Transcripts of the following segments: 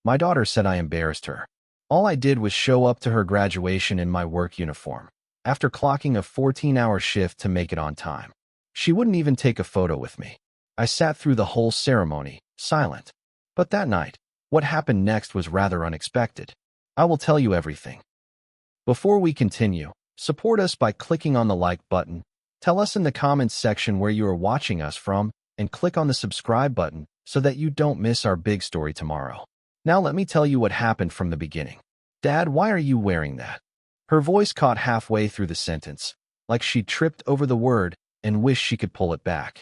My daughter said I embarrassed her. All I did was show up to her graduation in my work uniform, after clocking a 14-hour shift to make it on time. She wouldn't even take a photo with me. I sat through the whole ceremony, silent. But that night, what happened next was rather unexpected. I will tell you everything. Before we continue, support us by clicking on the like button, tell us in the comments section where you are watching us from, and click on the subscribe button so that you don't miss our big story tomorrow. Now let me tell you what happened from the beginning. Dad, why are you wearing that? Her voice caught halfway through the sentence, like she tripped over the word and wished she could pull it back.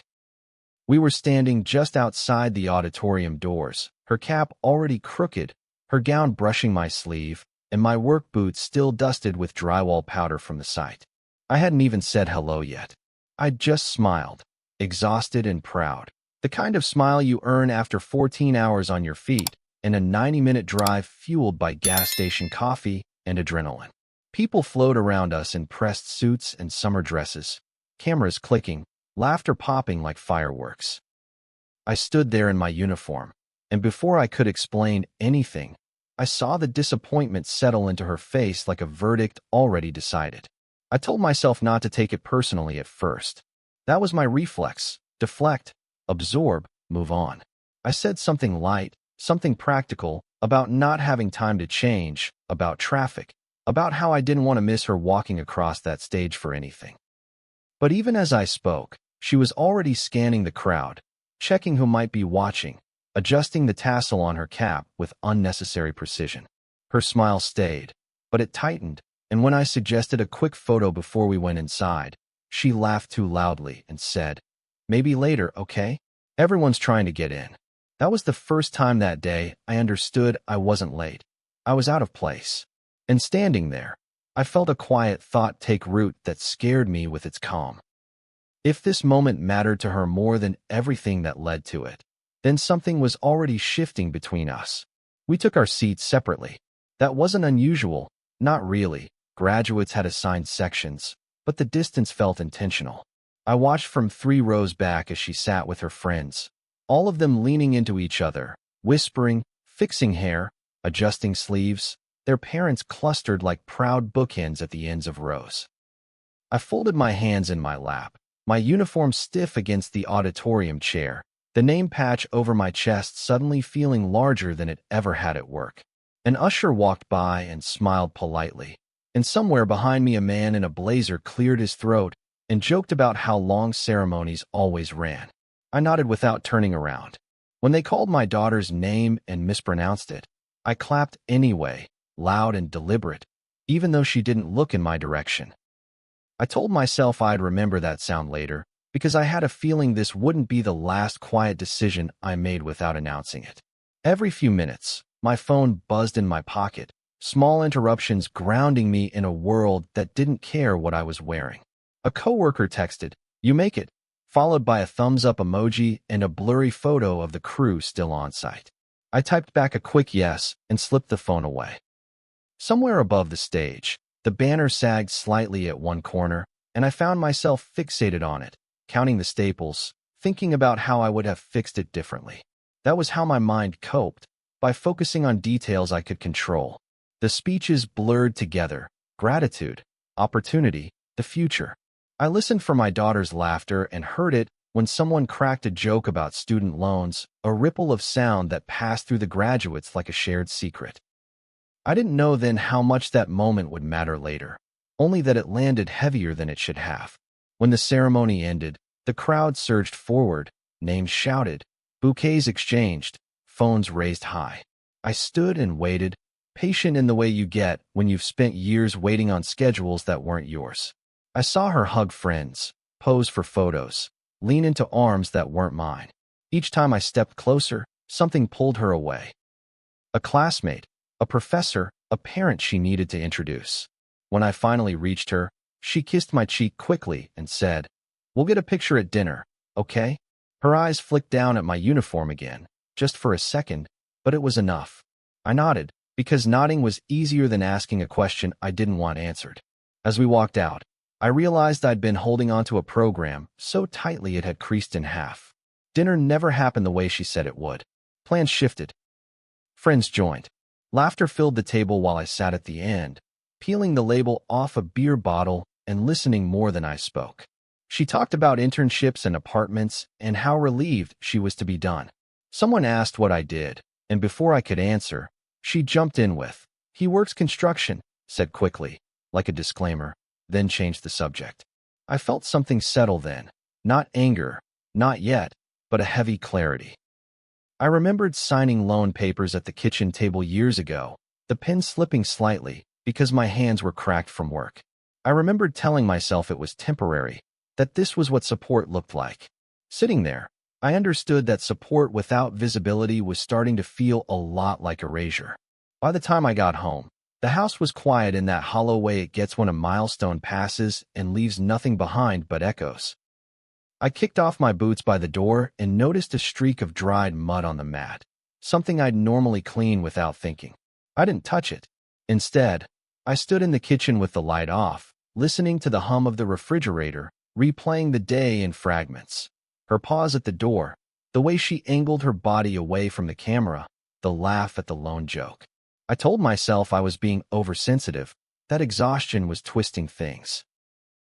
We were standing just outside the auditorium doors, her cap already crooked, her gown brushing my sleeve, and my work boots still dusted with drywall powder from the site. I hadn't even said hello yet. I'd just smiled, exhausted and proud. The kind of smile you earn after 14 hours on your feet and a 90-minute drive fueled by gas station coffee and adrenaline. People flowed around us in pressed suits and summer dresses, cameras clicking, laughter popping like fireworks. I stood there in my uniform, and before I could explain anything, I saw the disappointment settle into her face like a verdict already decided. I told myself not to take it personally at first. That was my reflex: deflect, absorb, move on. I said something light, something practical, about not having time to change, about traffic, about how I didn't want to miss her walking across that stage for anything. But even as I spoke, she was already scanning the crowd, checking who might be watching, adjusting the tassel on her cap with unnecessary precision. Her smile stayed, but it tightened, and when I suggested a quick photo before we went inside, she laughed too loudly and said, "Maybe later, okay? Everyone's trying to get in." That was the first time that day I understood I wasn't late. I was out of place. And standing there, I felt a quiet thought take root that scared me with its calm. If this moment mattered to her more than everything that led to it, then something was already shifting between us. We took our seats separately. That wasn't unusual, not really. Graduates had assigned sections, but the distance felt intentional. I watched from 3 rows back as she sat with her friends, all of them leaning into each other, whispering, fixing hair, adjusting sleeves, their parents clustered like proud bookends at the ends of rows. I folded my hands in my lap, my uniform stiff against the auditorium chair, the name patch over my chest suddenly feeling larger than it ever had at work. An usher walked by and smiled politely, and somewhere behind me a man in a blazer cleared his throat and joked about how long ceremonies always ran. I nodded without turning around. When they called my daughter's name and mispronounced it, I clapped anyway, loud and deliberate, even though she didn't look in my direction. I told myself I'd remember that sound later, because I had a feeling this wouldn't be the last quiet decision I made without announcing it. Every few minutes, my phone buzzed in my pocket, small interruptions grounding me in a world that didn't care what I was wearing. A coworker texted, "You make it," followed by a thumbs-up emoji and a blurry photo of the crew still on site. I typed back a quick yes and slipped the phone away. Somewhere above the stage, the banner sagged slightly at one corner, and I found myself fixated on it, counting the staples, thinking about how I would have fixed it differently. That was how my mind coped, by focusing on details I could control. The speeches blurred together: gratitude, opportunity, the future. I listened for my daughter's laughter and heard it when someone cracked a joke about student loans, a ripple of sound that passed through the graduates like a shared secret. I didn't know then how much that moment would matter later, only that it landed heavier than it should have. When the ceremony ended, the crowd surged forward, names shouted, bouquets exchanged, phones raised high. I stood and waited, patient in the way you get when you've spent years waiting on schedules that weren't yours. I saw her hug friends, pose for photos, lean into arms that weren't mine. Each time I stepped closer, something pulled her away. A classmate, a professor, a parent she needed to introduce. When I finally reached her, she kissed my cheek quickly and said, "We'll get a picture at dinner, okay?" Her eyes flicked down at my uniform again, just for a second, but it was enough. I nodded, because nodding was easier than asking a question I didn't want answered. As we walked out, I realized I'd been holding onto a program so tightly it had creased in half. Dinner never happened the way she said it would. Plans shifted. Friends joined. Laughter filled the table while I sat at the end, peeling the label off a beer bottle and listening more than I spoke. She talked about internships and apartments and how relieved she was to be done. Someone asked what I did, and before I could answer, she jumped in with, "He works construction," said quickly, like a disclaimer, then changed the subject. I felt something settle then. Not anger, not yet, but a heavy clarity. I remembered signing loan papers at the kitchen table years ago, the pen slipping slightly because my hands were cracked from work. I remembered telling myself it was temporary, that this was what support looked like. Sitting there, I understood that support without visibility was starting to feel a lot like erasure. By the time I got home, the house was quiet in that hollow way it gets when a milestone passes and leaves nothing behind but echoes. I kicked off my boots by the door and noticed a streak of dried mud on the mat, something I'd normally clean without thinking. I didn't touch it. Instead, I stood in the kitchen with the light off, listening to the hum of the refrigerator, replaying the day in fragments. Her pause at the door, the way she angled her body away from the camera, the laugh at the lone joke. I told myself I was being oversensitive, that exhaustion was twisting things.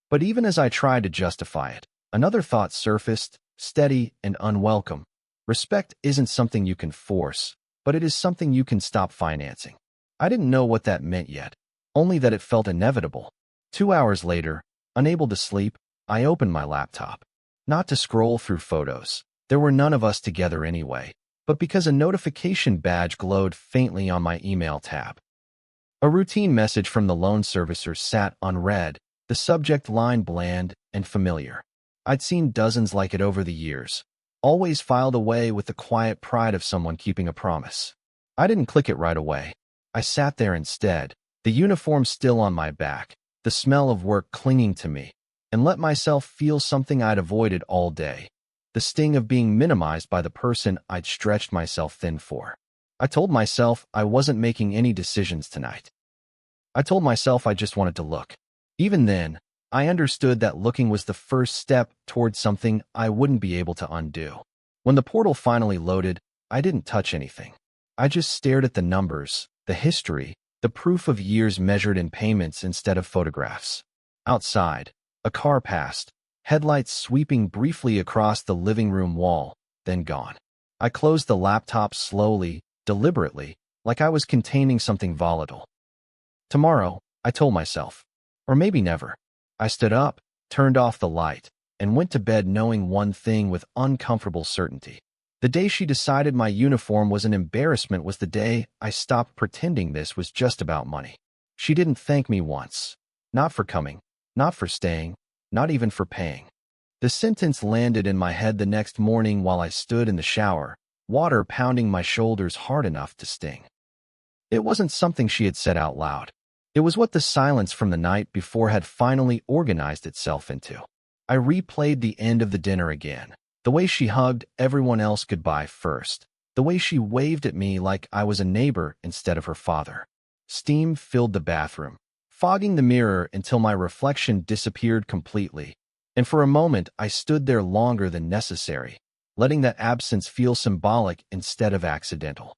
But even as I tried to justify it, another thought surfaced, steady and unwelcome. Respect isn't something you can force, but it is something you can stop financing. I didn't know what that meant yet, only that it felt inevitable. 2 hours later, unable to sleep, I opened my laptop. Not to scroll through photos. There were none of us together anyway, but because a notification badge glowed faintly on my email tab. A routine message from the loan servicer sat unread, the subject line bland and familiar. I'd seen dozens like it over the years, always filed away with the quiet pride of someone keeping a promise. I didn't click it right away. I sat there instead, the uniform still on my back, the smell of work clinging to me, and let myself feel something I'd avoided all day, the sting of being minimized by the person I'd stretched myself thin for. I told myself I wasn't making any decisions tonight. I told myself I just wanted to look. Even then, I understood that looking was the first step toward something I wouldn't be able to undo. When the portal finally loaded, I didn't touch anything. I just stared at the numbers, the history, the proof of years measured in payments instead of photographs. Outside, a car passed, headlights sweeping briefly across the living room wall, then gone. I closed the laptop slowly, deliberately, like I was containing something volatile. Tomorrow, I told myself. Or maybe never. I stood up, turned off the light, and went to bed knowing one thing with uncomfortable certainty. The day she decided my uniform was an embarrassment was the day I stopped pretending this was just about money. She didn't thank me once. Not for coming, not for staying, not even for paying. The sentence landed in my head the next morning while I stood in the shower, water pounding my shoulders hard enough to sting. It wasn't something she had said out loud. It was what the silence from the night before had finally organized itself into. I replayed the end of the dinner again, the way she hugged everyone else goodbye first, the way she waved at me like I was a neighbor instead of her father. Steam filled the bathroom, fogging the mirror until my reflection disappeared completely, and for a moment I stood there longer than necessary, letting that absence feel symbolic instead of accidental.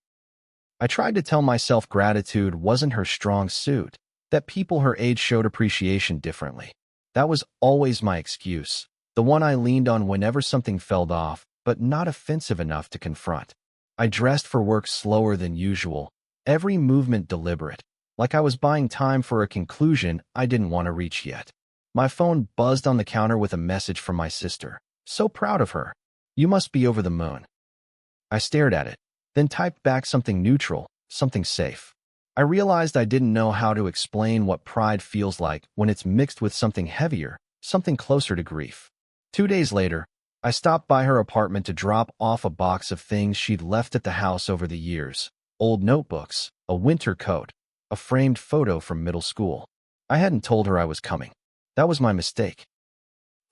I tried to tell myself gratitude wasn't her strong suit, that people her age showed appreciation differently. That was always my excuse, the one I leaned on whenever something fell off, but not offensive enough to confront. I dressed for work slower than usual, every movement deliberate, like I was buying time for a conclusion I didn't want to reach yet. My phone buzzed on the counter with a message from my sister. So proud of her. You must be over the moon. I stared at it, then typed back something neutral, something safe. I realized I didn't know how to explain what pride feels like when it's mixed with something heavier, something closer to grief. 2 days later, I stopped by her apartment to drop off a box of things she'd left at the house over the years. Old notebooks, a winter coat, a framed photo from middle school. I hadn't told her I was coming. That was my mistake.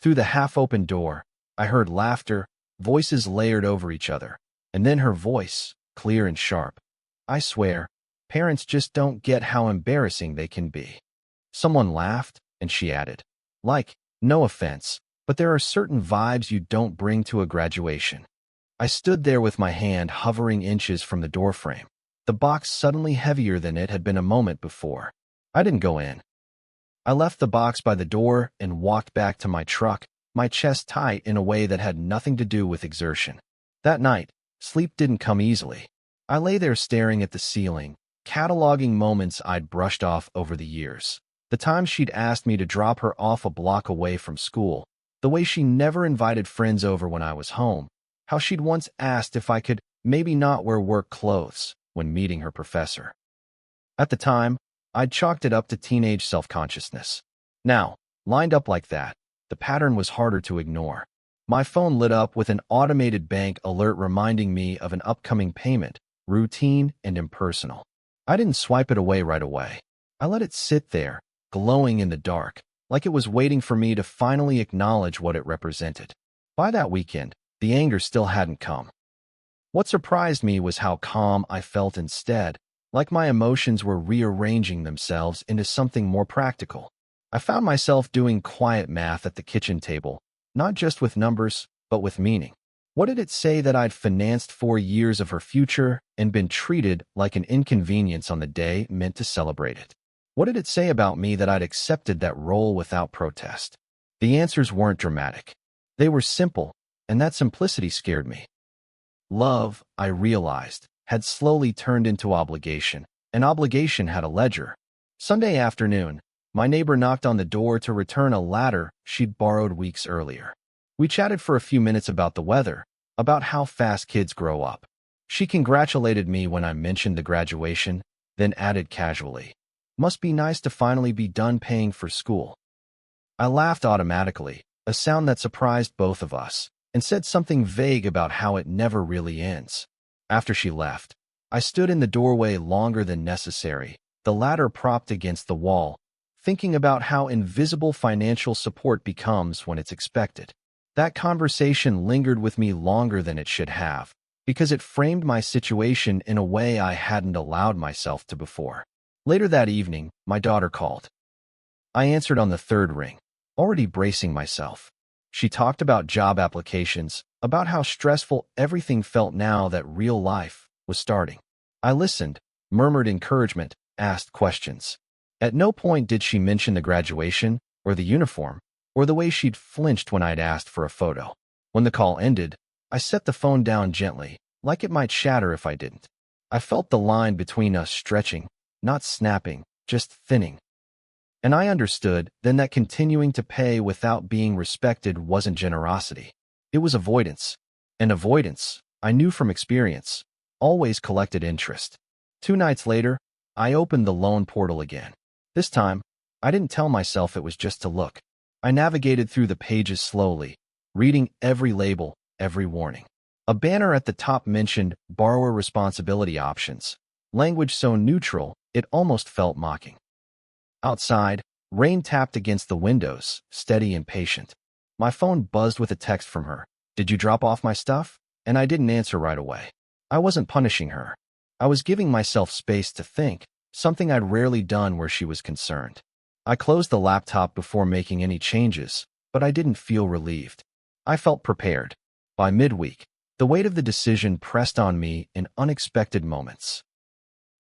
Through the half-open door, I heard laughter, voices layered over each other, and then her voice, clear and sharp. I swear, parents just don't get how embarrassing they can be. Someone laughed, and she added, like, no offense, but there are certain vibes you don't bring to a graduation. I stood there with my hand hovering inches from the doorframe. the box suddenly heavier than it had been a moment before. I didn't go in. I left the box by the door and walked back to my truck, my chest tight in a way that had nothing to do with exertion. That night, sleep didn't come easily. I lay there staring at the ceiling, cataloging moments I'd brushed off over the years. The time she'd asked me to drop her off a block away from school, the way she never invited friends over when I was home, how she'd once asked if I could maybe not wear work clothes when meeting her professor. At the time, I'd chalked it up to teenage self-consciousness. Now, lined up like that, the pattern was harder to ignore. My phone lit up with an automated bank alert reminding me of an upcoming payment, routine and impersonal. I didn't swipe it away right away. I let it sit there, glowing in the dark, like it was waiting for me to finally acknowledge what it represented. By that weekend, the anger still hadn't come. What surprised me was how calm I felt instead, like my emotions were rearranging themselves into something more practical. I found myself doing quiet math at the kitchen table, not just with numbers, but with meaning. What did it say that I'd financed 4 years of her future and been treated like an inconvenience on the day meant to celebrate it? What did it say about me that I'd accepted that role without protest? The answers weren't dramatic. They were simple, and that simplicity scared me. Love, I realized, had slowly turned into obligation, and obligation had a ledger. Sunday afternoon, my neighbor knocked on the door to return a ladder she'd borrowed weeks earlier. We chatted for a few minutes about the weather, about how fast kids grow up. She congratulated me when I mentioned the graduation, then added casually, "Must be nice to finally be done paying for school." I laughed automatically, a sound that surprised both of us, and said something vague about how it never really ends. After she left, I stood in the doorway longer than necessary, the ladder propped against the wall, thinking about how invisible financial support becomes when it's expected. That conversation lingered with me longer than it should have, because it framed my situation in a way I hadn't allowed myself to before. Later that evening, my daughter called. I answered on the third ring, already bracing myself. She talked about job applications, about how stressful everything felt now that real life was starting. I listened, murmured encouragement, asked questions. At no point did she mention the graduation, or the uniform, or the way she'd flinched when I'd asked for a photo. When the call ended, I set the phone down gently, like it might shatter if I didn't. I felt the line between us stretching, not snapping, just thinning. And I understood then that continuing to pay without being respected wasn't generosity. It was avoidance. And avoidance, I knew from experience, always collected interest. 2 nights later, I opened the loan portal again. This time, I didn't tell myself it was just to look. I navigated through the pages slowly, reading every label, every warning. A banner at the top mentioned borrower responsibility options, language so neutral it almost felt mocking. Outside, rain tapped against the windows, steady and patient. My phone buzzed with a text from her. "Did you drop off my stuff?" And I didn't answer right away. I wasn't punishing her. I was giving myself space to think, something I'd rarely done where she was concerned. I closed the laptop before making any changes, but I didn't feel relieved. I felt prepared. By midweek, the weight of the decision pressed on me in unexpected moments.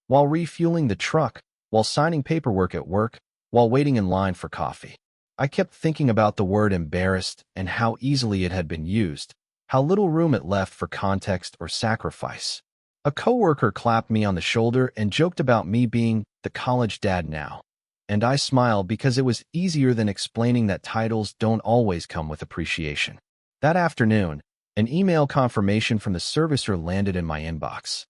While refueling the truck, while signing paperwork at work, while waiting in line for coffee, I kept thinking about the word embarrassed and how easily it had been used, how little room it left for context or sacrifice. A coworker clapped me on the shoulder and joked about me being the college dad now. And I smiled because it was easier than explaining that titles don't always come with appreciation. That afternoon, an email confirmation from the servicer landed in my inbox.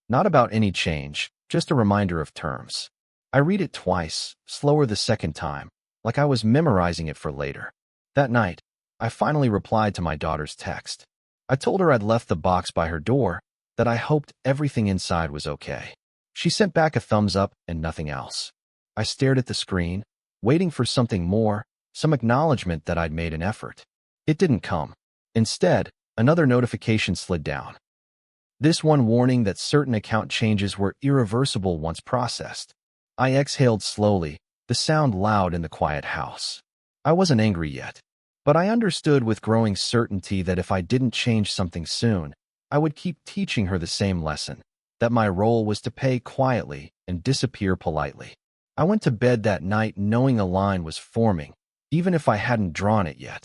Not about any change, just a reminder of terms. I read it twice, slower the second time, like I was memorizing it for later. That night, I finally replied to my daughter's text. I told her I'd left the box by her door, that I hoped everything inside was okay. She sent back a thumbs up and nothing else. I stared at the screen, waiting for something more, some acknowledgement that I'd made an effort. It didn't come. Instead, another notification slid down. This one warning that certain account changes were irreversible once processed. I exhaled slowly, the sound loud in the quiet house. I wasn't angry yet, but I understood with growing certainty that if I didn't change something soon, I would keep teaching her the same lesson, that my role was to pay quietly and disappear politely. I went to bed that night knowing a line was forming, even if I hadn't drawn it yet.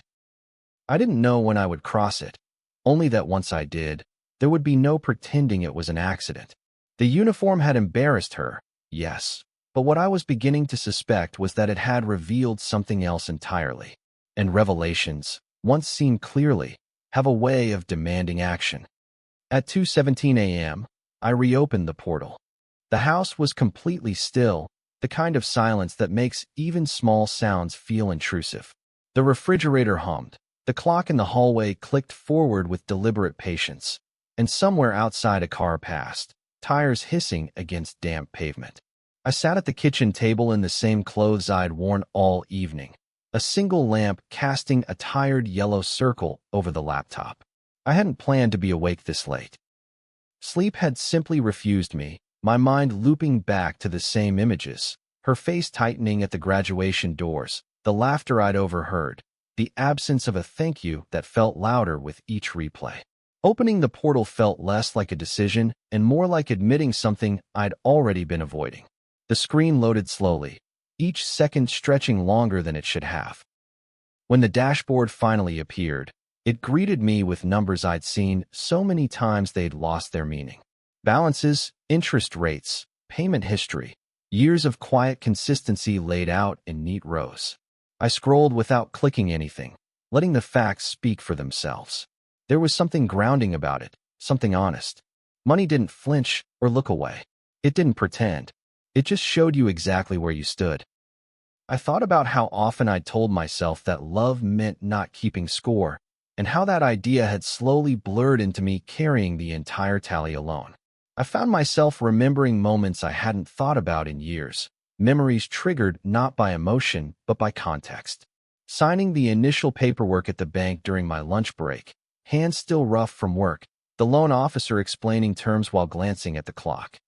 I didn't know when I would cross it, only that once I did, there would be no pretending it was an accident. The uniform had embarrassed her, yes, but what I was beginning to suspect was that it had revealed something else entirely. And revelations, once seen clearly, have a way of demanding action. At 2:17 a.m., I reopened the portal. The house was completely still, the kind of silence that makes even small sounds feel intrusive. The refrigerator hummed, the clock in the hallway clicked forward with deliberate patience, and somewhere outside a car passed, tires hissing against damp pavement. I sat at the kitchen table in the same clothes I'd worn all evening, a single lamp casting a tired yellow circle over the laptop. I hadn't planned to be awake this late. Sleep had simply refused me, my mind looping back to the same images, her face tightening at the graduation doors, the laughter I'd overheard, the absence of a thank you that felt louder with each replay. Opening the portal felt less like a decision and more like admitting something I'd already been avoiding. The screen loaded slowly, each second stretching longer than it should have. When the dashboard finally appeared, it greeted me with numbers I'd seen so many times they'd lost their meaning. Balances, interest rates, payment history, years of quiet consistency laid out in neat rows. I scrolled without clicking anything, letting the facts speak for themselves. There was something grounding about it, something honest. Money didn't flinch or look away. It didn't pretend. It just showed you exactly where you stood. I thought about how often I'd told myself that love meant not keeping score, and how that idea had slowly blurred into me carrying the entire tally alone. I found myself remembering moments I hadn't thought about in years, memories triggered not by emotion but by context. Signing the initial paperwork at the bank during my lunch break, hands still rough from work, the loan officer explaining terms while glancing at the clock.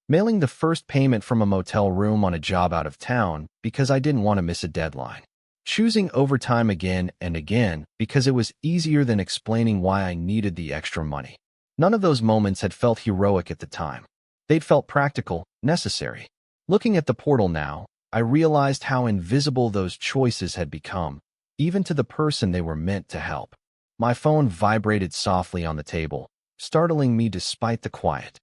Mailing the first payment from a motel room on a job out of town because I didn't want to miss a deadline. Choosing overtime again and again because it was easier than explaining why I needed the extra money. None of those moments had felt heroic at the time. They'd felt practical, necessary. Looking at the portal now, I realized how invisible those choices had become, even to the person they were meant to help. My phone vibrated softly on the table, startling me despite the quiet.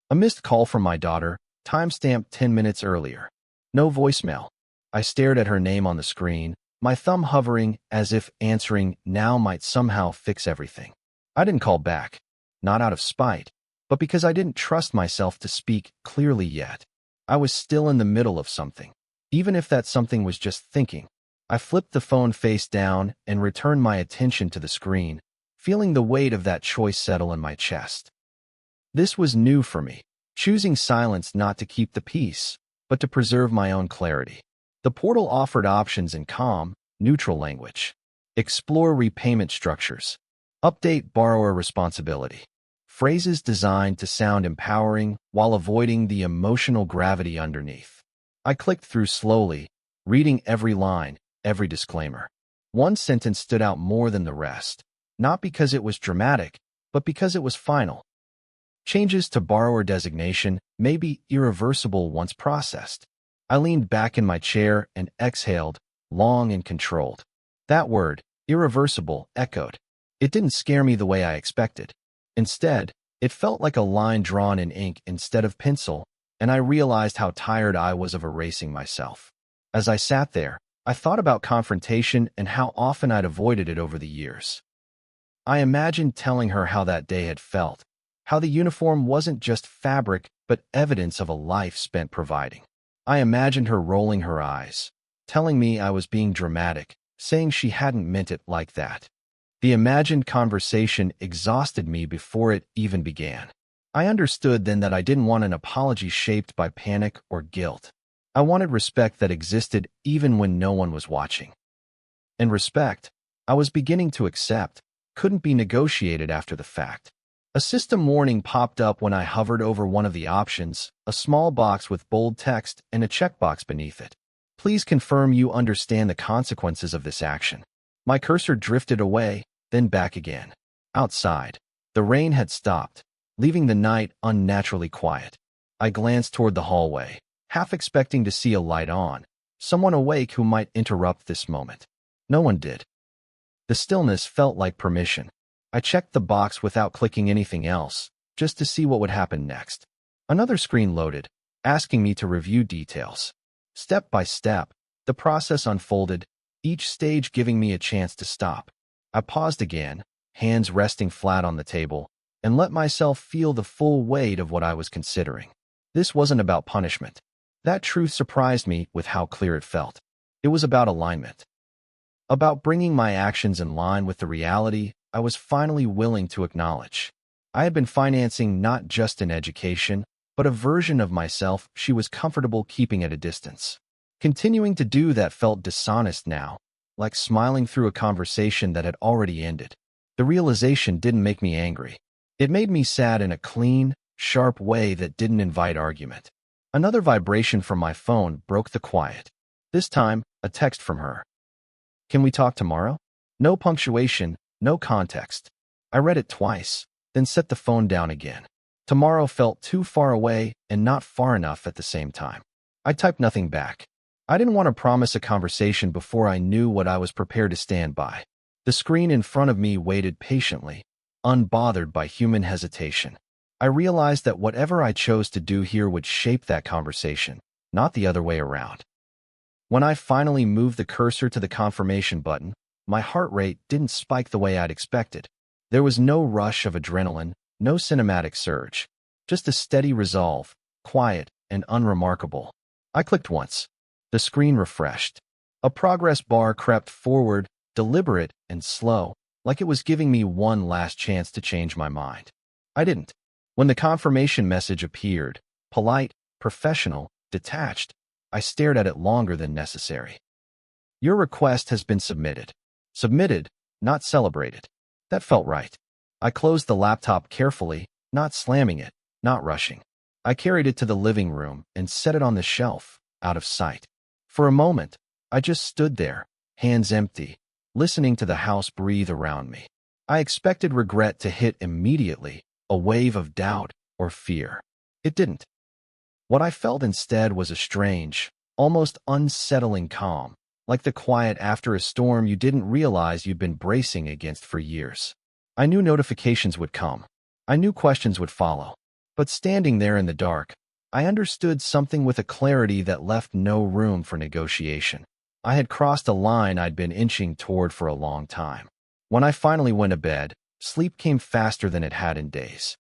A missed call from my daughter, timestamped 10 minutes earlier. No voicemail. I stared at her name on the screen, my thumb hovering as if answering now might somehow fix everything. I didn't call back, not out of spite, but because I didn't trust myself to speak clearly yet. I was still in the middle of something, even if that something was just thinking. I flipped the phone face down and returned my attention to the screen, feeling the weight of that choice settle in my chest. This was new for me, choosing silence not to keep the peace, but to preserve my own clarity. The portal offered options in calm, neutral language. Explore repayment structures. Update borrower responsibility. Phrases designed to sound empowering while avoiding the emotional gravity underneath. I clicked through slowly, reading every line, every disclaimer. One sentence stood out more than the rest, not because it was dramatic, but because it was final. Changes to borrower designation may be irreversible once processed. I leaned back in my chair and exhaled, long and controlled. That word, irreversible, echoed. It didn't scare me the way I expected. Instead, it felt like a line drawn in ink instead of pencil, and I realized how tired I was of erasing myself. As I sat there, I thought about confrontation and how often I'd avoided it over the years. I imagined telling her how that day had felt, how the uniform wasn't just fabric but evidence of a life spent providing. I imagined her rolling her eyes, telling me I was being dramatic, saying she hadn't meant it like that. The imagined conversation exhausted me before it even began. I understood then that I didn't want an apology shaped by panic or guilt. I wanted respect that existed even when no one was watching. And respect, I was beginning to accept, couldn't be negotiated after the fact. A system warning popped up when I hovered over one of the options, a small box with bold text and a checkbox beneath it. Please confirm you understand the consequences of this action. My cursor drifted away, then back again. Outside, the rain had stopped, leaving the night unnaturally quiet. I glanced toward the hallway, half expecting to see a light on, someone awake who might interrupt this moment. No one did. The stillness felt like permission. I checked the box without clicking anything else, just to see what would happen next. Another screen loaded, asking me to review details. Step by step, the process unfolded, each stage giving me a chance to stop. I paused again, hands resting flat on the table, and let myself feel the full weight of what I was considering. This wasn't about punishment. That truth surprised me with how clear it felt. It was about alignment. About bringing my actions in line with the reality I was finally willing to acknowledge. I had been financing not just an education, but a version of myself she was comfortable keeping at a distance. Continuing to do that felt dishonest now, like smiling through a conversation that had already ended. The realization didn't make me angry. It made me sad in a clean, sharp way that didn't invite argument. Another vibration from my phone broke the quiet. This time, a text from her. "Can we talk tomorrow?" No punctuation, no context. I read it twice, then set the phone down again. Tomorrow felt too far away and not far enough at the same time. I typed nothing back. I didn't want to promise a conversation before I knew what I was prepared to stand by. The screen in front of me waited patiently, unbothered by human hesitation. I realized that whatever I chose to do here would shape that conversation, not the other way around. When I finally moved the cursor to the confirmation button, my heart rate didn't spike the way I'd expected. There was no rush of adrenaline, no cinematic surge, just a steady resolve, quiet and unremarkable. I clicked once. The screen refreshed. A progress bar crept forward, deliberate and slow, like it was giving me one last chance to change my mind. I didn't. When the confirmation message appeared, polite, professional, detached, I stared at it longer than necessary. "Your request has been submitted." Submitted, not celebrated. That felt right. I closed the laptop carefully, not slamming it, not rushing. I carried it to the living room and set it on the shelf, out of sight. For a moment, I just stood there, hands empty, listening to the house breathe around me. I expected regret to hit immediately, a wave of doubt or fear. It didn't. What I felt instead was a strange, almost unsettling calm, like the quiet after a storm you didn't realize you'd been bracing against for years. I knew notifications would come. I knew questions would follow. But standing there in the dark, I understood something with a clarity that left no room for negotiation. I had crossed a line I'd been inching toward for a long time. When I finally went to bed, sleep came faster than it had in days.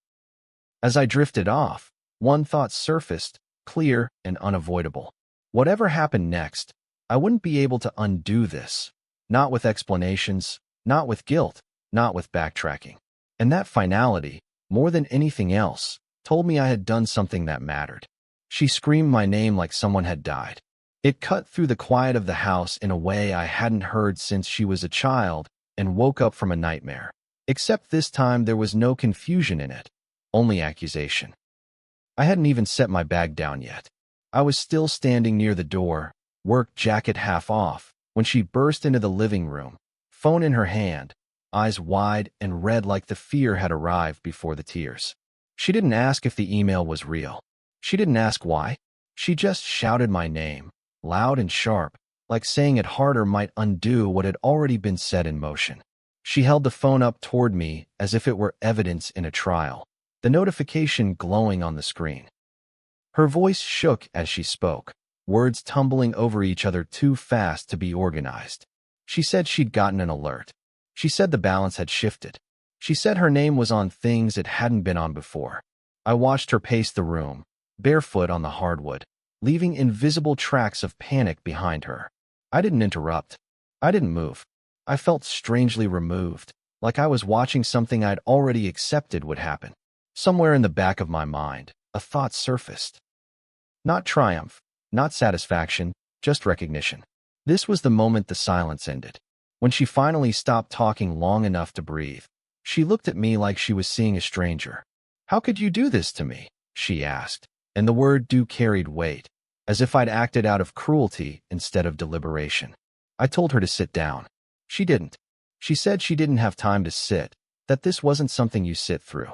As I drifted off, one thought surfaced, clear and unavoidable. Whatever happened next, I wouldn't be able to undo this. Not with explanations, not with guilt, not with backtracking. And that finality, more than anything else, told me I had done something that mattered. She screamed my name like someone had died. It cut through the quiet of the house in a way I hadn't heard since she was a child and woke up from a nightmare. Except this time there was no confusion in it, only accusation. I hadn't even set my bag down yet. I was still standing near the door, work jacket half off, when she burst into the living room, phone in her hand, eyes wide and red like the fear had arrived before the tears. She didn't ask if the email was real. She didn't ask why. She just shouted my name, loud and sharp, like saying it harder might undo what had already been set in motion. She held the phone up toward me as if it were evidence in a trial, the notification glowing on the screen. Her voice shook as she spoke, words tumbling over each other too fast to be organized. She said she'd gotten an alert. She said the balance had shifted. She said her name was on things it hadn't been on before. I watched her pace the room, barefoot on the hardwood, leaving invisible tracks of panic behind her. I didn't interrupt. I didn't move. I felt strangely removed, like I was watching something I'd already accepted would happen. Somewhere in the back of my mind, a thought surfaced. Not triumph, not satisfaction, just recognition. This was the moment the silence ended. When she finally stopped talking long enough to breathe, she looked at me like she was seeing a stranger. "How could you do this to me?" she asked, and the word "do" carried weight, as if I'd acted out of cruelty instead of deliberation. I told her to sit down. She didn't. She said she didn't have time to sit, that this wasn't something you sit through.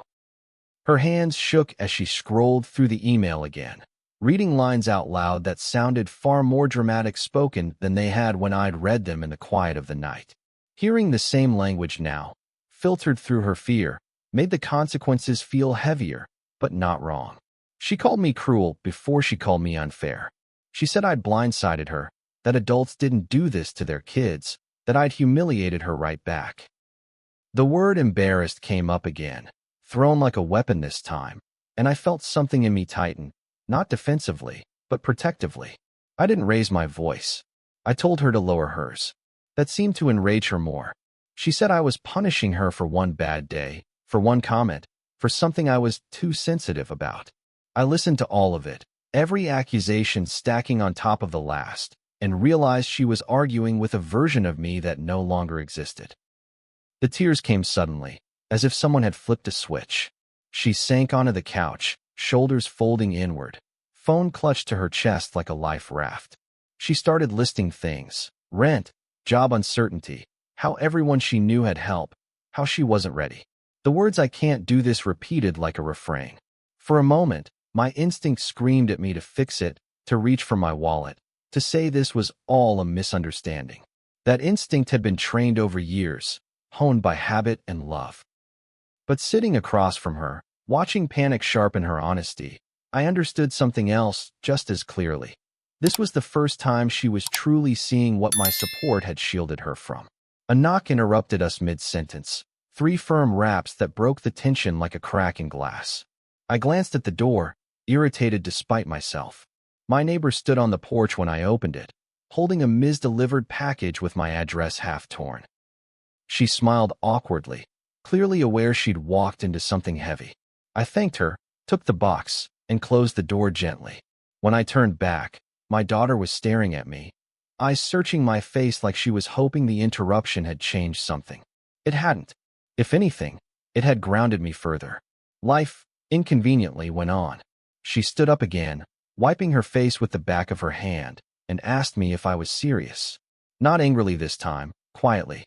Her hands shook as she scrolled through the email again, reading lines out loud that sounded far more dramatic spoken than they had when I'd read them in the quiet of the night. Hearing the same language now, filtered through her fear, made the consequences feel heavier, but not wrong. She called me cruel before she called me unfair. She said I'd blindsided her, that adults didn't do this to their kids, that I'd humiliated her right back. The word embarrassed came up again, thrown like a weapon this time, and I felt something in me tighten, not defensively, but protectively. I didn't raise my voice. I told her to lower hers. That seemed to enrage her more. She said I was punishing her for one bad day, for one comment, for something I was too sensitive about. I listened to all of it, every accusation stacking on top of the last, and realized she was arguing with a version of me that no longer existed. The tears came suddenly, as if someone had flipped a switch. She sank onto the couch, shoulders folding inward, phone clutched to her chest like a life raft. She started listing things: rent, job uncertainty, how everyone she knew had help, how she wasn't ready. The words "I can't do this" repeated like a refrain. For a moment, my instinct screamed at me to fix it, to reach for my wallet, to say this was all a misunderstanding. That instinct had been trained over years, honed by habit and love. But sitting across from her, watching panic sharpen her honesty, I understood something else just as clearly. This was the first time she was truly seeing what my support had shielded her from. A knock interrupted us mid-sentence, 3 firm raps that broke the tension like a crack in glass. I glanced at the door, irritated despite myself. My neighbor stood on the porch when I opened it, holding a mis-delivered package with my address half torn. She smiled awkwardly, clearly aware she'd walked into something heavy. I thanked her, took the box, and closed the door gently. When I turned back, my daughter was staring at me, eyes searching my face like she was hoping the interruption had changed something. It hadn't. If anything, it had grounded me further. Life, inconveniently, went on. She stood up again, wiping her face with the back of her hand, and asked me if I was serious. Not angrily this time, quietly.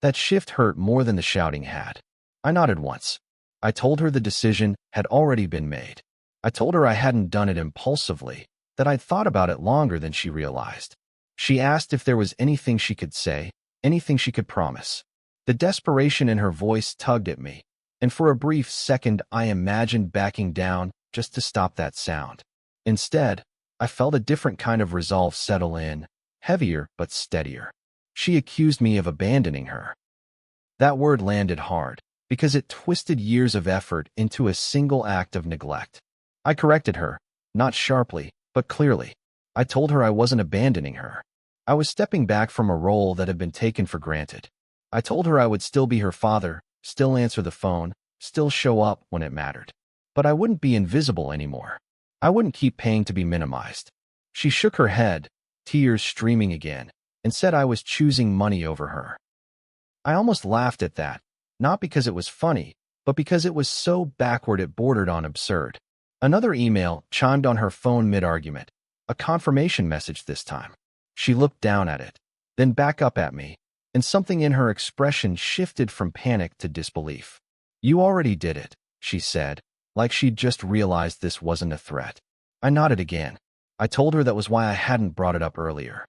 That shift hurt more than the shouting had. I nodded once. I told her the decision had already been made. I told her I hadn't done it impulsively, that I'd thought about it longer than she realized. She asked if there was anything she could say, anything she could promise. The desperation in her voice tugged at me, and for a brief second I imagined backing down just to stop that sound. Instead, I felt a different kind of resolve settle in, heavier but steadier. She accused me of abandoning her. That word landed hard, because it twisted years of effort into a single act of neglect. I corrected her, not sharply, but clearly. I told her I wasn't abandoning her. I was stepping back from a role that had been taken for granted. I told her I would still be her father, still answer the phone, still show up when it mattered. But I wouldn't be invisible anymore. I wouldn't keep paying to be minimized. She shook her head, tears streaming again, and said I was choosing money over her. I almost laughed at that, not because it was funny, but because it was so backward it bordered on absurd. Another email chimed on her phone mid-argument, a confirmation message this time. She looked down at it, then back up at me, and something in her expression shifted from panic to disbelief. "You already did it," she said, like she'd just realized this wasn't a threat. I nodded again. I told her that was why I hadn't brought it up earlier.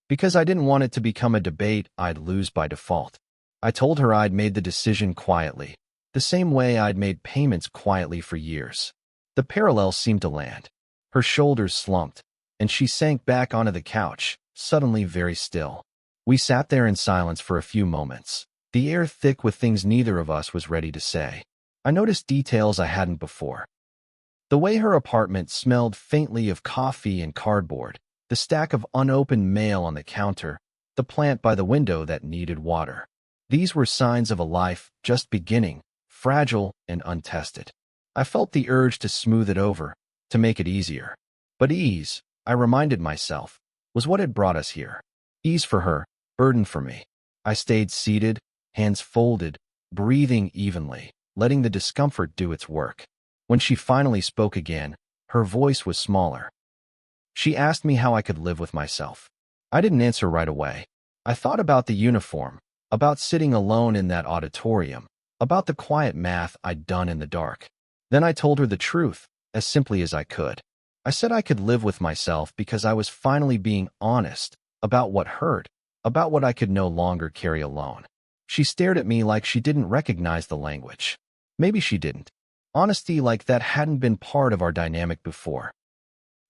Because I didn't want it to become a debate I'd lose by default. I told her I'd made the decision quietly, the same way I'd made payments quietly for years. The parallel seemed to land. Her shoulders slumped, and she sank back onto the couch, suddenly very still. We sat there in silence for a few moments, the air thick with things neither of us was ready to say. I noticed details I hadn't before. The way her apartment smelled faintly of coffee and cardboard, the stack of unopened mail on the counter, the plant by the window that needed water. These were signs of a life just beginning, fragile and untested. I felt the urge to smooth it over, to make it easier. But ease, I reminded myself, was what had brought us here. Ease for her, burden for me. I stayed seated, hands folded, breathing evenly, letting the discomfort do its work. When she finally spoke again, her voice was smaller. She asked me how I could live with myself. I didn't answer right away. I thought about the uniform, about sitting alone in that auditorium, about the quiet math I'd done in the dark. Then I told her the truth, as simply as I could. I said I could live with myself because I was finally being honest about what hurt, about what I could no longer carry alone. She stared at me like she didn't recognize the language. Maybe she didn't. Honesty like that hadn't been part of our dynamic before.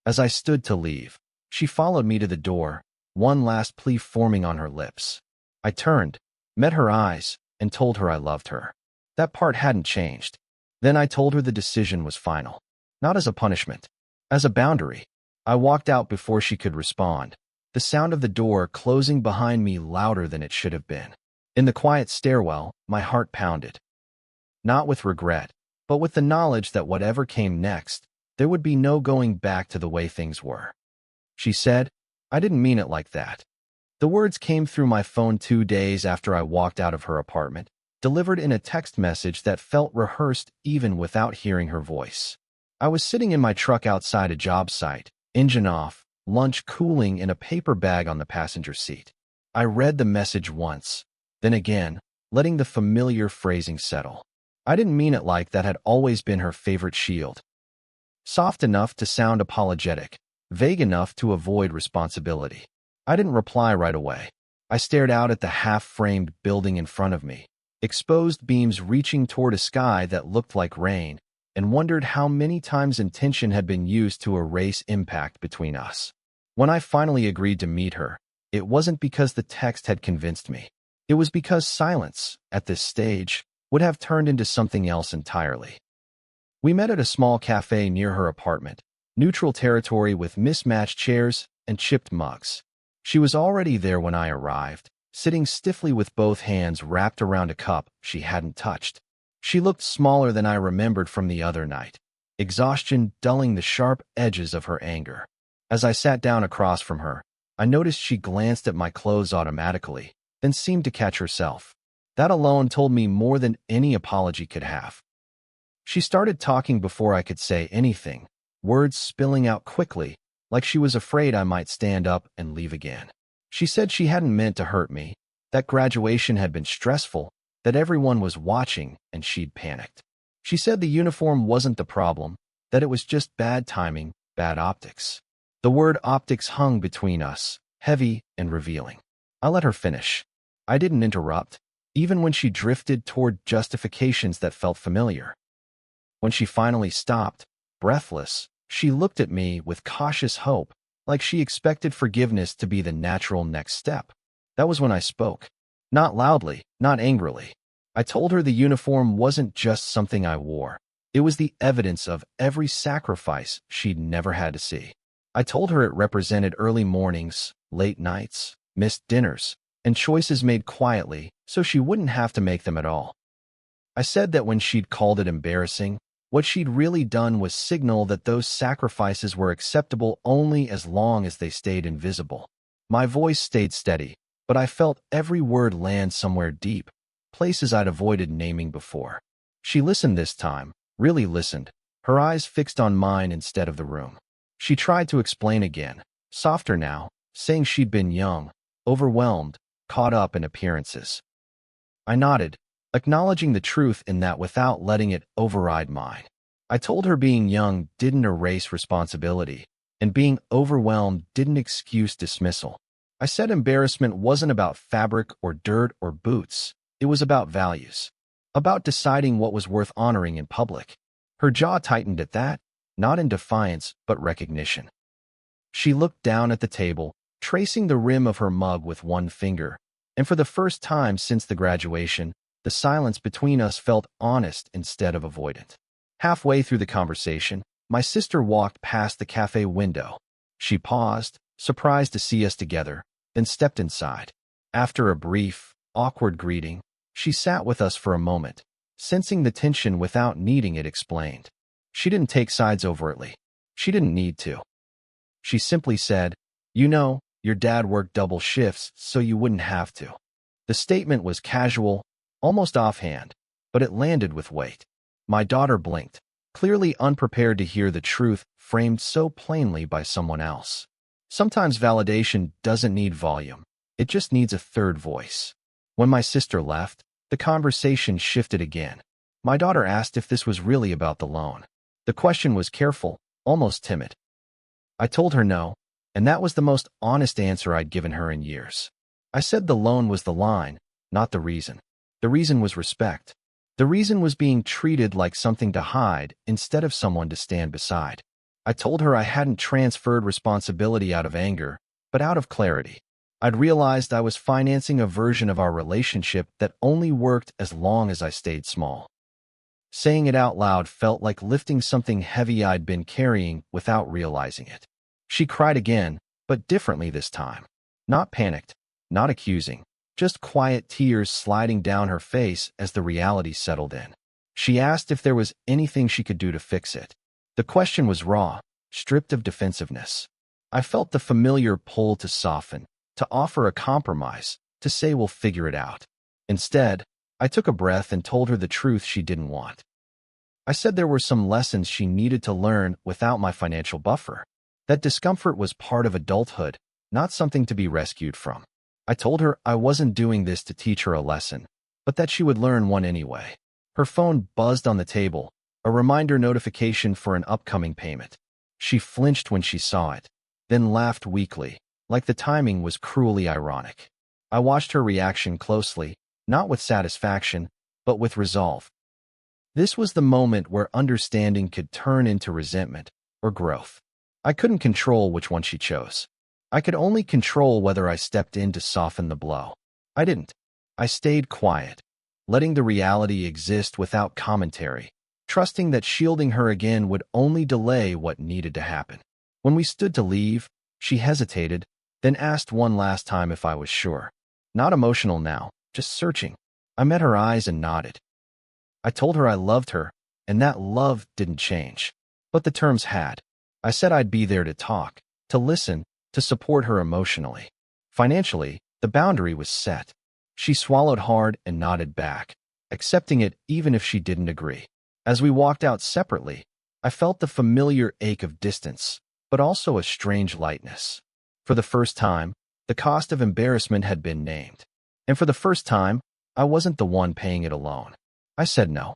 As I stood to leave, she followed me to the door, one last plea forming on her lips. I turned, met her eyes, and told her I loved her. That part hadn't changed. Then I told her the decision was final. Not as a punishment, as a boundary. I walked out before she could respond, the sound of the door closing behind me louder than it should have been. In the quiet stairwell, my heart pounded. Not with regret, but with the knowledge that whatever came next, there would be no going back to the way things were. She said, "I didn't mean it like that." The words came through my phone 2 days after I walked out of her apartment, delivered in a text message that felt rehearsed even without hearing her voice. I was sitting in my truck outside a job site, engine off, lunch cooling in a paper bag on the passenger seat. I read the message once, then again, letting the familiar phrasing settle. I didn't mean it like that had always been her favorite shield. Soft enough to sound apologetic, vague enough to avoid responsibility. I didn't reply right away. I stared out at the half-framed building in front of me, exposed beams reaching toward a sky that looked like rain, and wondered how many times intention had been used to erase impact between us. When I finally agreed to meet her, it wasn't because the text had convinced me. It was because silence, at this stage, would have turned into something else entirely. We met at a small cafe near her apartment, neutral territory with mismatched chairs and chipped mugs. She was already there when I arrived, sitting stiffly with both hands wrapped around a cup she hadn't touched. She looked smaller than I remembered from the other night, exhaustion dulling the sharp edges of her anger. As I sat down across from her, I noticed she glanced at my clothes automatically, then seemed to catch herself. That alone told me more than any apology could have. She started talking before I could say anything, words spilling out quickly, like she was afraid I might stand up and leave again. She said she hadn't meant to hurt me, that graduation had been stressful, that everyone was watching and she'd panicked. She said the uniform wasn't the problem, that it was just bad timing, bad optics. The word optics hung between us, heavy and revealing. I let her finish. I didn't interrupt, even when she drifted toward justifications that felt familiar. When she finally stopped, breathless, she looked at me with cautious hope, like she expected forgiveness to be the natural next step. That was when I spoke. Not loudly, not angrily. I told her the uniform wasn't just something I wore. It was the evidence of every sacrifice she'd never had to see. I told her it represented early mornings, late nights, missed dinners, and choices made quietly so she wouldn't have to make them at all. I said that when she'd called it embarrassing, what she'd really done was signal that those sacrifices were acceptable only as long as they stayed invisible. My voice stayed steady, but I felt every word land somewhere deep, places I'd avoided naming before. She listened this time, really listened, her eyes fixed on mine instead of the room. She tried to explain again, softer now, saying she'd been young, overwhelmed, caught up in appearances. I nodded, acknowledging the truth in that without letting it override mine. I told her being young didn't erase responsibility, and being overwhelmed didn't excuse dismissal. I said embarrassment wasn't about fabric or dirt or boots. It was about values, about deciding what was worth honoring in public. Her jaw tightened at that, not in defiance, but recognition. She looked down at the table, tracing the rim of her mug with one finger, and for the first time since the graduation, the silence between us felt honest instead of avoidant. Halfway through the conversation, my sister walked past the cafe window. She paused, surprised to see us together, then stepped inside. After a brief, awkward greeting, she sat with us for a moment, sensing the tension without needing it explained. She didn't take sides overtly. She didn't need to. She simply said, "You know, your dad worked double shifts so you wouldn't have to." The statement was casual, almost offhand, but it landed with weight. My daughter blinked, clearly unprepared to hear the truth framed so plainly by someone else. Sometimes validation doesn't need volume. It just needs a third voice. When my sister left, The conversation shifted again. My daughter asked if this was really about the loan. The question was careful, almost timid. I told her no, and that was the most honest answer I'd given her in years. I said the loan was the line, not the reason. The reason was respect. The reason was being treated like something to hide instead of someone to stand beside. I told her I hadn't transferred responsibility out of anger, but out of clarity. I'd realized I was financing a version of our relationship that only worked as long as I stayed small. Saying it out loud felt like lifting something heavy I'd been carrying without realizing it. She cried again, but differently this time. Not panicked, not accusing, just quiet tears sliding down her face as the reality settled in. She asked if there was anything she could do to fix it. The question was raw, stripped of defensiveness. I felt the familiar pull to soften, to offer a compromise, to say we'll figure it out. Instead, I took a breath and told her the truth she didn't want. I said there were some lessons she needed to learn without my financial buffer. That discomfort was part of adulthood, not something to be rescued from. I told her I wasn't doing this to teach her a lesson, but that she would learn one anyway. Her phone buzzed on the table, a reminder notification for an upcoming payment. She flinched when she saw it, then laughed weakly, like the timing was cruelly ironic. I watched her reaction closely, not with satisfaction, but with resolve. This was the moment where understanding could turn into resentment or growth. I couldn't control which one she chose. I could only control whether I stepped in to soften the blow. I didn't. I stayed quiet, letting the reality exist without commentary, trusting that shielding her again would only delay what needed to happen. When we stood to leave, she hesitated, then asked one last time if I was sure. Not emotional now, just searching. I met her eyes and nodded. I told her I loved her, and that love didn't change. But the terms had. I said I'd be there to talk, to listen, to support her emotionally. Financially, the boundary was set. She swallowed hard and nodded back, accepting it even if she didn't agree. As we walked out separately, I felt the familiar ache of distance, but also a strange lightness. For the first time, the cost of embarrassment had been named. And for the first time, I wasn't the one paying it alone. I said no.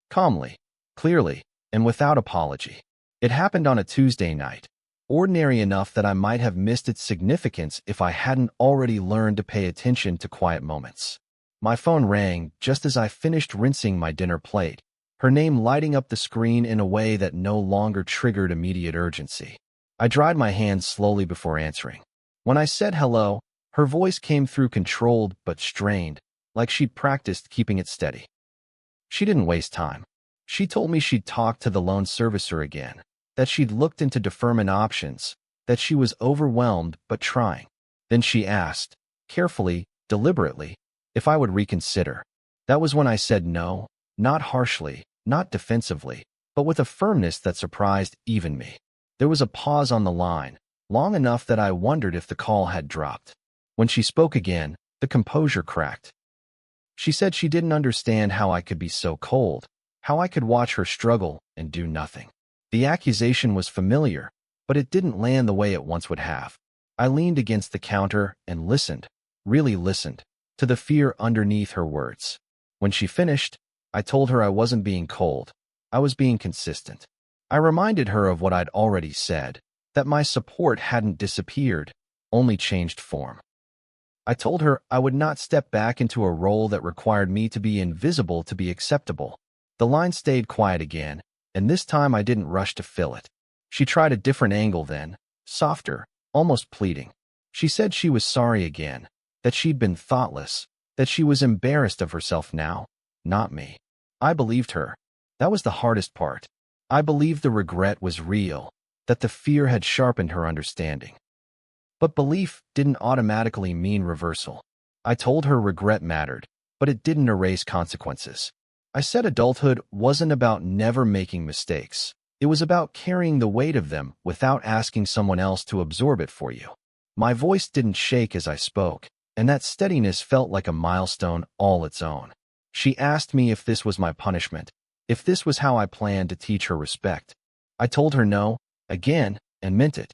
Calmly, clearly, and without apology. It happened on a Tuesday night, ordinary enough that I might have missed its significance if I hadn't already learned to pay attention to quiet moments. My phone rang just as I finished rinsing my dinner plate, her name lighting up the screen in a way that no longer triggered immediate urgency. I dried my hands slowly before answering. When I said hello, her voice came through controlled but strained, like she'd practiced keeping it steady. She didn't waste time. She told me she'd talked to the loan servicer again, that she'd looked into deferment options, that she was overwhelmed but trying. Then she asked, carefully, deliberately, if I would reconsider. That was when I said no, not harshly, not defensively, but with a firmness that surprised even me. There was a pause on the line, long enough that I wondered if the call had dropped. When she spoke again, the composure cracked. She said she didn't understand how I could be so cold, how I could watch her struggle and do nothing. The accusation was familiar, but it didn't land the way it once would have. I leaned against the counter and listened, really listened, to the fear underneath her words. When she finished, I told her I wasn't being cold. I was being consistent. I reminded her of what I'd already said, that my support hadn't disappeared, only changed form. I told her I would not step back into a role that required me to be invisible to be acceptable. The line stayed quiet again, and this time I didn't rush to fill it. She tried a different angle then, softer, almost pleading. She said she was sorry again, that she'd been thoughtless, that she was embarrassed of herself now, not me. I believed her. That was the hardest part. I believed the regret was real, that the fear had sharpened her understanding. But belief didn't automatically mean reversal. I told her regret mattered, but it didn't erase consequences. I said adulthood wasn't about never making mistakes. It was about carrying the weight of them without asking someone else to absorb it for you. My voice didn't shake as I spoke, and that steadiness felt like a milestone all its own. She asked me if this was my punishment, if this was how I planned to teach her respect. I told her no, again, and meant it.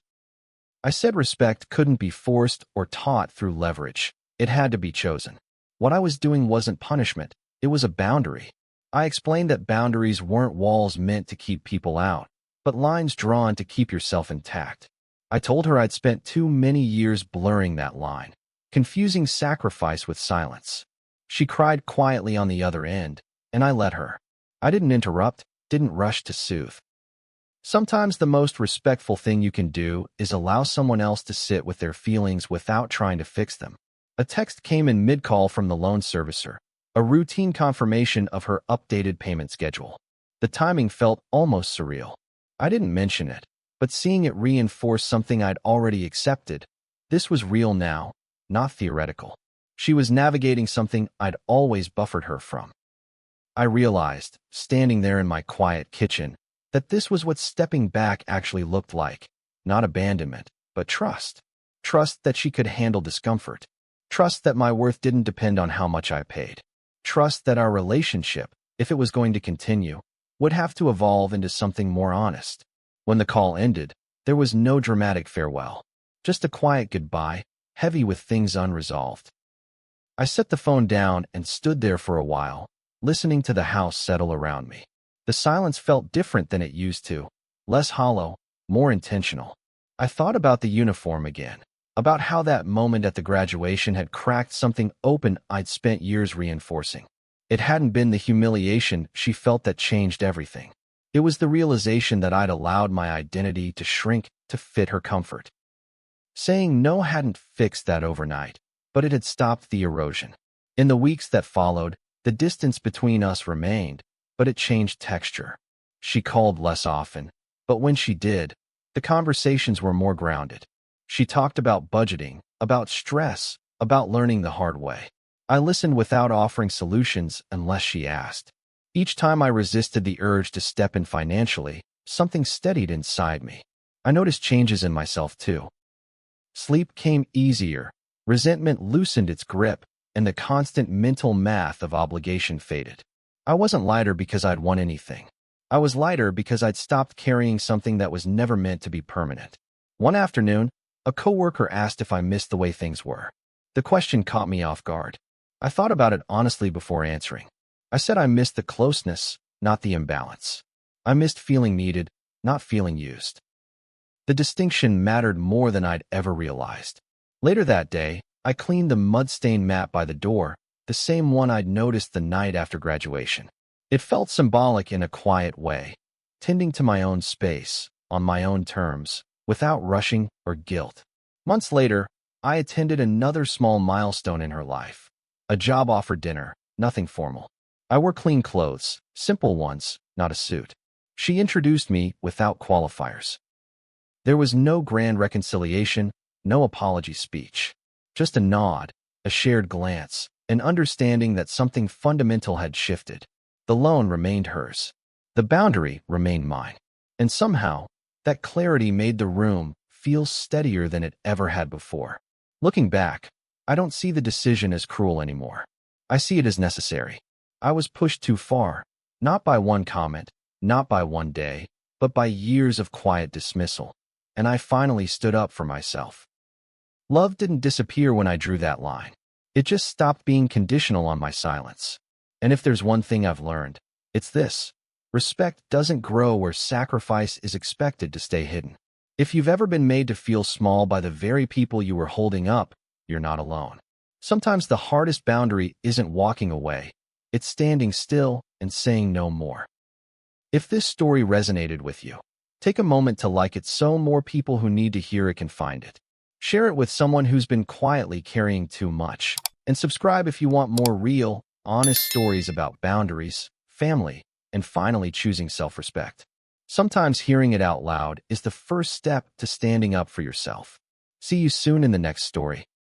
I said respect couldn't be forced or taught through leverage. It had to be chosen. What I was doing wasn't punishment, it was a boundary. I explained that boundaries weren't walls meant to keep people out, but lines drawn to keep yourself intact. I told her I'd spent too many years blurring that line, confusing sacrifice with silence. She cried quietly on the other end, and I let her. I didn't interrupt, didn't rush to soothe. Sometimes the most respectful thing you can do is allow someone else to sit with their feelings without trying to fix them. A text came in mid-call from the loan servicer, a routine confirmation of her updated payment schedule. The timing felt almost surreal. I didn't mention it, but seeing it reinforced something I'd already accepted. This was real now, not theoretical. She was navigating something I'd always buffered her from. I realized, standing there in my quiet kitchen, that this was what stepping back actually looked like. Not abandonment, but trust. Trust that she could handle discomfort. Trust that my worth didn't depend on how much I paid. Trust that our relationship, if it was going to continue, would have to evolve into something more honest. When the call ended, there was no dramatic farewell. Just a quiet goodbye, heavy with things unresolved. I set the phone down and stood there for a while, listening to the house settle around me. The silence felt different than it used to, less hollow, more intentional. I thought about the uniform again, about how that moment at the graduation had cracked something open I'd spent years reinforcing. It hadn't been the humiliation she felt that changed everything. It was the realization that I'd allowed my identity to shrink to fit her comfort. Saying no hadn't fixed that overnight, but it had stopped the erosion. In the weeks that followed, the distance between us remained, but it changed texture. She called less often, but when she did, the conversations were more grounded. She talked about budgeting, about stress, about learning the hard way. I listened without offering solutions unless she asked. Each time I resisted the urge to step in financially, something steadied inside me. I noticed changes in myself too. Sleep came easier, resentment loosened its grip, and the constant mental math of obligation faded. I wasn't lighter because I'd won anything. I was lighter because I'd stopped carrying something that was never meant to be permanent. One afternoon, a coworker asked if I missed the way things were. The question caught me off guard. I thought about it honestly before answering. I said I missed the closeness, not the imbalance. I missed feeling needed, not feeling used. The distinction mattered more than I'd ever realized. Later that day, I cleaned the mud-stained mat by the door, the same one I'd noticed the night after graduation. It felt symbolic in a quiet way, tending to my own space, on my own terms, without rushing or guilt. Months later, I attended another small milestone in her life. A job offer dinner, nothing formal. I wore clean clothes, simple ones, not a suit. She introduced me without qualifiers. There was no grand reconciliation, no apology speech. Just a nod, a shared glance, an understanding that something fundamental had shifted. The loan remained hers. The boundary remained mine. And somehow, that clarity made the room feel steadier than it ever had before. Looking back, I don't see the decision as cruel anymore. I see it as necessary. I was pushed too far, not by one comment, not by one day, but by years of quiet dismissal. And I finally stood up for myself. Love didn't disappear when I drew that line. It just stopped being conditional on my silence. And if there's one thing I've learned, it's this. Respect doesn't grow where sacrifice is expected to stay hidden. If you've ever been made to feel small by the very people you were holding up, you're not alone. Sometimes the hardest boundary isn't walking away. It's standing still and saying no more. If this story resonated with you, take a moment to like it so more people who need to hear it can find it. Share it with someone who's been quietly carrying too much. And subscribe if you want more real, honest stories about boundaries, family, and finally choosing self-respect. Sometimes hearing it out loud is the first step to standing up for yourself. See you soon in the next story.